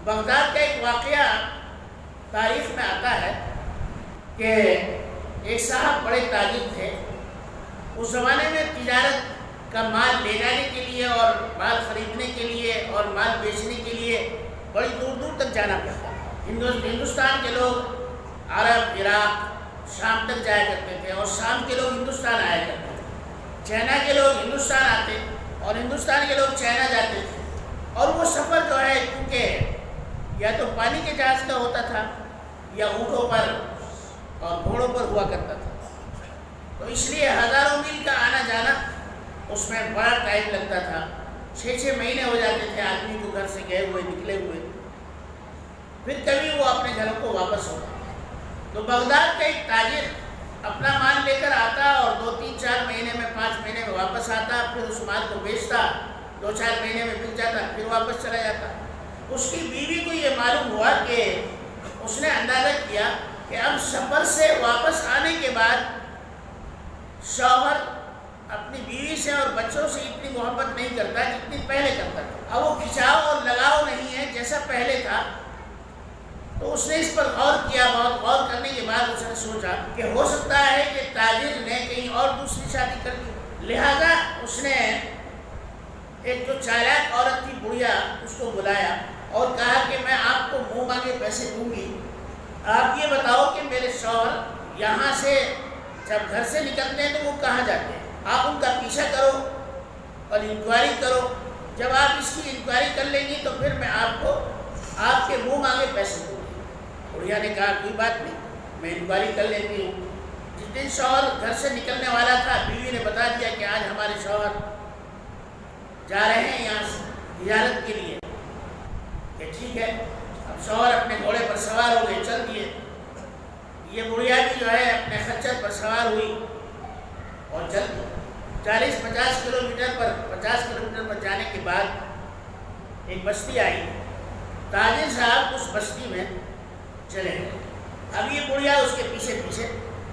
Baghdad کا ایک واقعہ تاریخ میں آتا ہے کہ ایک صاحب بڑے تاجر تھے. اس زمانے میں تجارت کا مال لے جانے کے لیے اور مال خریدنے کے لیے اور مال بیچنے کے لیے بڑی دور دور تک جانا پڑتا تھا. ہندوستان کے لوگ عرب، عراق، شام تک جایا کرتے تھے اور شام کے لوگ ہندوستان آیا کرتے تھے. چائنا کے لوگ ہندوستان آتے اور ہندوستان کے لوگ چائنا جاتے تھے. اور وہ سفر جو ہے کیونکہ یا تو پانی کے جہاز کا ہوتا تھا یا اونٹوں پر اور گھوڑوں پر ہوا کرتا تھا، تو اس لیے ہزاروں میل کا آنا جانا اس میں بڑا ٹائم لگتا تھا. 6 مہینے ہو جاتے تھے آدمی کو گھر سے گئے ہوئے نکلے ہوئے. پھر کبھی وہ اپنے گھروں کو واپس ہوتا. تو بغداد کا ایک تاجر اپنا مال لے کر آتا اور 2-3-4 مہینے میں 5 مہینے میں واپس آتا. پھر اس مال کو بیچتا، 2-4 مہینے میں بک جاتا، پھر واپس چلا جاتا. اس کی بیوی کو یہ معلوم ہوا کہ اس نے اندازہ کیا کہ اب سفر سے واپس آنے کے بعد شوہر اپنی بیوی سے اور بچوں سے اتنی محبت نہیں کرتا جتنی پہلے کرتا تھا. اب وہ کھچاؤ اور لگاؤ نہیں ہے جیسا پہلے تھا. تو اس نے اس پر غور کیا. بہت غور کرنے کے بعد اس نے سوچا کہ ہو سکتا ہے کہ تاجر نے کہیں اور دوسری شادی کر لی. لہذا اس نے ایک جو چالاک عورت تھی بڑھیا، اس کو بلایا اور کہا کہ میں آپ کو منہ مانگے پیسے دوں گی. آپ یہ بتاؤ کہ میرے شوہر یہاں سے جب گھر سے نکلتے ہیں تو وہ کہاں جاتے ہیں. آپ ان کا پیچھا کرو اور انکوائری کرو. جب آپ اس کی انکوائری کر لیں گی تو پھر میں آپ کو آپ کے منہ مانگے پیسے دوں گی. بڑھیا نے کہا کوئی بات نہیں، میں انکوائری کر لیتی ہوں. جس دن شوہر گھر سے نکلنے والا تھا بیوی نے بتا دیا کہ آج ہمارے شوہر جا رہے ہیں یہاں سے تجارت کے لیے. کہ ٹھیک ہے. اب شوہر اپنے گھوڑے پر سوار ہو گئے، چل دیے. یہ بڑھیا بھی جو ہے اپنے خچر پر سوار ہوئی اور چل دی. 40-50 کلومیٹر پر جانے کے بعد ایک بستی آئی. تاجر صاحب اس بستی میں چلے گئے. اب یہ بڑھیا اس کے پیچھے پیچھے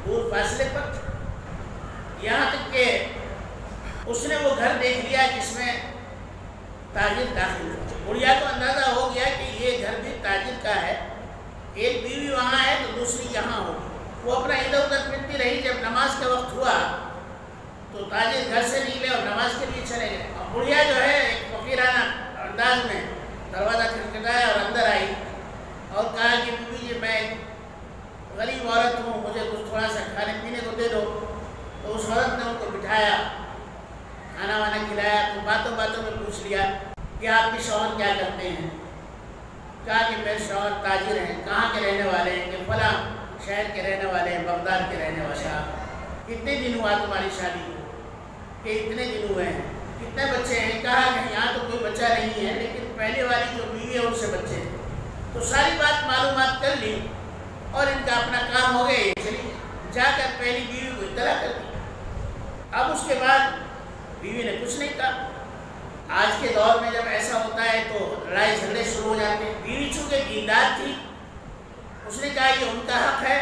دور فاصلے پر، یہاں تک کہ اس نے وہ گھر دیکھ لیا جس میں تاجر داخل ہوا. بڑھیا کو اندازہ ہو گیا کہ یہ گھر بھی تاجر کا ہے. ایک بیوی وہاں ہے تو دوسری یہاں ہوگی. وہ اپنا ادھر ادھر پھرتی رہی. جب نماز کا وقت ہوا تو تاجر گھر سے نکلے اور نماز کے لیے چلے گئے. اور بڑھیا جو ہے ایک فقیرانہ انداز میں دروازہ کھٹکھٹایا اور اندر آئی اور کہا کہ بیوی جی میں ایک غریب عورت ہوں، مجھے کچھ تھوڑا سا کھانے پینے کو دے دو. تو اس عورت نے ان کو بٹھایا، کھانا وانا کھلایا. تو باتوں باتوں میں پوچھ لیا کہ آپ کے شوہر کیا کرتے ہیں. کہا کہ میرے شوہر تاجر ہیں. کہاں کے رہنے والے ہیں؟ کہ فلاں شہر کے رہنے والے ہیں، بغداد کے رہنے والے ہیں. کتنے دن ہوا تمہاری شادی کو؟ کہ اتنے دن ہوئے ہیں. کتنے بچے ہیں؟ کہا کہ یہاں تو کوئی بچہ نہیں ہے لیکن پہلے والی جو بیوی ہے ان سے بچے ہیں. تو ساری بات معلومات کر لی اور ان کا اپنا کام ہو گیا. یہ چلی جا کر پہلی بیوی کو اطلاع کر دی. اب اس کے بعد بیوی نے کچھ نہیں کہا. آج کے دور میں جب ایسا ہوتا ہے تو لڑائی جھگڑے شروع ہو جاتے ہیں. بیوی چونکہ دیندار تھی، اس نے کہا یہ ان کا حق ہے،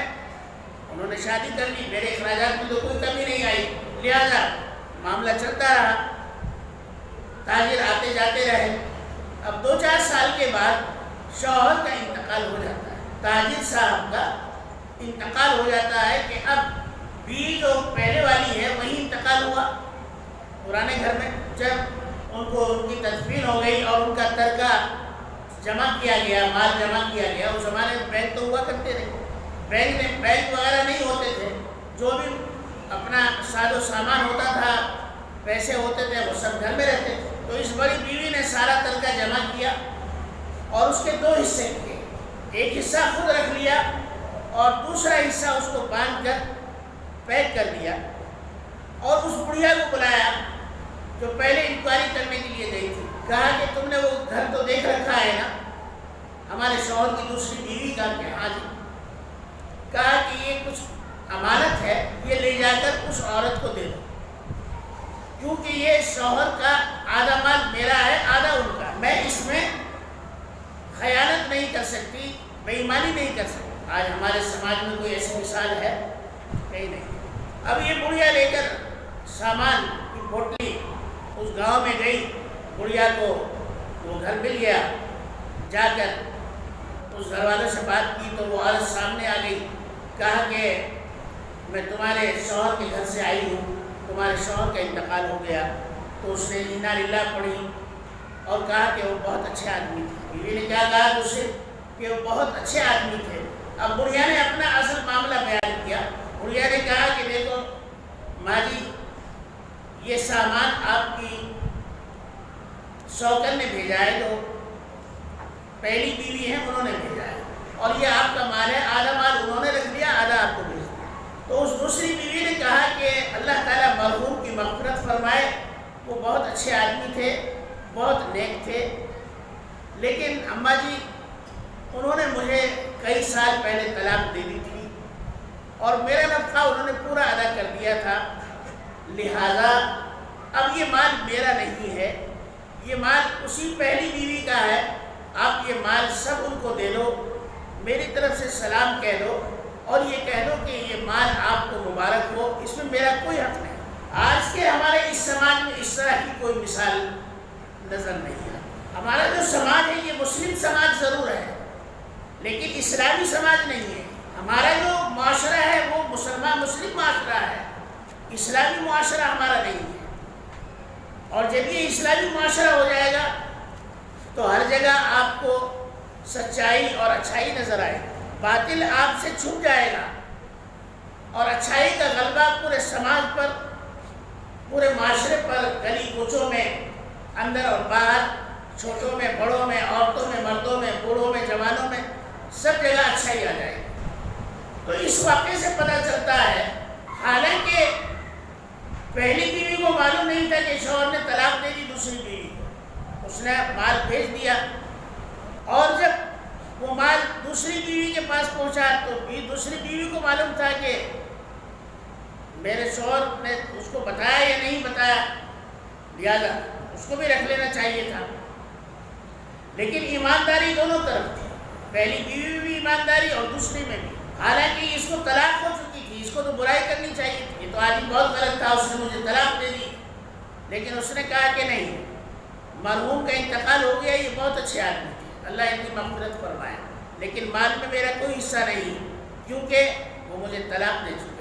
انہوں نے شادی کر لی، میرے اخراجات میں تو کوئی کمی نہیں آئی. لہذا معاملہ چلتا رہا. تاجر آتے جاتے رہے. اب 2-4 سال کے بعد شوہر کا انتقال ہو جاتا ہے. تاجر صاحب کا انتقال ہو جاتا ہے کہ اب بیوی جو پہلے والی ہے وہی انتقال ہوا پرانے گھر میں. جب ان کو ان کی تدفین ہو گئی اور ان کا ترکہ جمع کیا گیا، مال جمع کیا گیا. اس زمانے میں بینک تو ہوا کرتے رہے، بینک وغیرہ نہیں ہوتے تھے. جو بھی اپنا ساز و سامان ہوتا تھا، پیسے ہوتے تھے، وہ سب گھر میں رہتے تھے. تو اس بڑی بیوی نے سارا ترکہ جمع کیا اور اس کے 2 حصے کیے. ایک حصہ خود رکھ لیا اور دوسرا حصہ اس کو باندھ کر پیک کر دیا. اور اس بڑھیا کو بلایا جو پہلے انکوائری کرنے کے لیے گئی تھی. کہا کہ تم نے وہ گھر تو دیکھ رکھا ہے نا ہمارے شوہر کی دوسری بیوی کا؟ کہ ہاں جی. کہا کہ یہ کچھ امانت ہے، یہ لے جا کر اس عورت کو دے دو، کیونکہ یہ شوہر کا آدھا مال میرا ہے، آدھا ان کا. میں اس میں خیانت نہیں کر سکتی، بے ایمانی نہیں کر سکتی. آج ہمارے سماج میں کوئی ایسی مثال ہے؟ کہیں نہیں. اب یہ بڑھیا لے کر سامان کی پوٹلی اس گاؤں میں گئی. بڑھیا کو وہ گھر مل گیا. جا کر اس گھر والوں سے بات کی تو وہ عورت سامنے آ گئی، کہا کہ میں تمہارے شوہر کے گھر سے آئی ہوں، تمہارے شوہر کا انتقال ہو گیا۔ تو اس نے انا للہ پڑھی اور کہا کہ وہ بہت اچھے آدمی تھے۔ بیوی نے کیا کہا اس سے کہ وہ بہت اچھے آدمی تھے۔ اب بڑھیا نے اپنا اصل معاملہ بیان کیا۔ بڑھیا نے کہا کہ دیکھو ماں جی، یہ سامان آپ کی شوکر نے بھیجا ہے، جو پہلی بیوی ہے انہوں نے بھیجا ہے، اور یہ آپ کا مال ہے، آدھا مال انہوں نے رکھ لیا، آدھا آپ کو بھیج دیا۔ تو اس دوسری بیوی نے کہا کہ اللہ تعالیٰ مرحوم کی مغفرت فرمائے، وہ بہت اچھے آدمی تھے، بہت نیک تھے، لیکن اماں جی انہوں نے مجھے کئی سال پہلے طلاق دے دی تھی اور میرا نفقہ انہوں نے پورا ادا کر دیا تھا، لہذا اب یہ مال میرا نہیں ہے، یہ مال اسی پہلی بیوی کا ہے، آپ یہ مال سب ان کو دے دو، میری طرف سے سلام کہہ دو اور یہ کہہ دو کہ یہ مال آپ کو مبارک ہو، اس میں میرا کوئی حق نہیں۔ آج کے ہمارے اس سماج میں اس طرح کی کوئی مثال نظر نہیں ہے۔ ہمارا جو سماج ہے یہ مسلم سماج ضرور ہے لیکن اسلامی سماج نہیں ہے۔ ہمارا جو معاشرہ ہے وہ مسلم معاشرہ ہے، اسلامی معاشرہ ہمارا نہیں ہے۔ اور جب یہ اسلامی معاشرہ ہو جائے گا تو ہر جگہ آپ کو سچائی اور اچھائی نظر آئے گی، باطل آپ سے چھپ جائے گا اور اچھائی کا غلبہ پورے سماج پر، پورے معاشرے پر، گلی کوچوں میں، اندر اور باہر، چھوٹوں میں بڑوں میں، عورتوں میں مردوں میں، بوڑھوں میں جوانوں میں، سب جگہ اچھائی آ جائے گی۔ تو اس واقعے سے پتہ چلتا ہے، حالانکہ پہلی بیوی کو معلوم نہیں تھا کہ شوہر نے طلاق دے دی دوسری بیوی کو، اس نے مال بھیج دیا، اور جب وہ مال دوسری بیوی کے پاس پہنچا تو دوسری بیوی کو معلوم تھا کہ میرے شوہر نے اس کو بتایا یا نہیں بتایا، لہٰذا اس کو بھی رکھ لینا چاہیے تھا۔ لیکن ایمانداری دونوں طرف تھی، پہلی بیوی میں بھی ایمانداری اور دوسری میں بھی، حالانکہ اس کو طلاق ہو چکی تھی، اس کو تو برائی کرنی چاہیے تھی، یہ تو آدمی بہت غلط تھا، اس نے مجھے طلاق دے دی، لیکن اس نے کہا کہ نہیں، مرحوم کا انتقال ہو گیا، یہ بہت اچھے آدمی تھے، اللہ ان کی مغفرت فرمائے، لیکن مال میں میرا کوئی حصہ نہیں کیونکہ وہ مجھے طلاق دے چکا۔